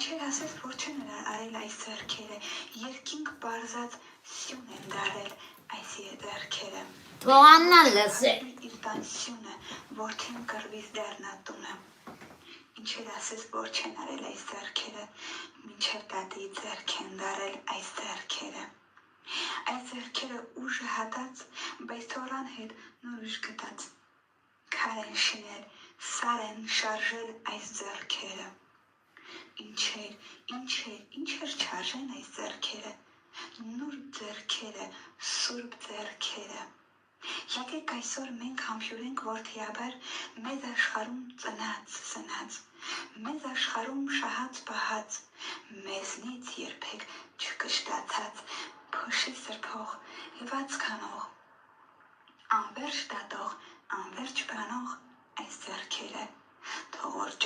Ինչեր ասես, որ չեն արել այս ձեռքերը, երկինք բարձած սյուն են դարել այս ձեռքերը։ Թողաննա լսե։ Իր տան սյունը, որդին կռվից դեռնատունը։ Ինչեր ասես, որ չեն արել այս ձեռքերը, մինչև դատի ձեռք են դարել այս ձեռքերը։ Այս ձեռքերը ուժը հատած, բայց թորան հետ նոր ուժ գտած։ Քար են շինել, սար են շարժել այս ձեռքերը։ Ինչեր չարժեն այս ձեռքերը, նուրբ ձեռքերը, սուրբ ձեռքերը։ Եկեք այսօր մենք համբուրենք որդիաբար մեզ աշխարհում ծնած, մեզ աշխարհում շահած-պահած, մեզնից երբեք չկշտացած, փոշի սրբող, հիված կանող, անվերջ դատող, անվերջ բանող այս ձեռքերը, թող որ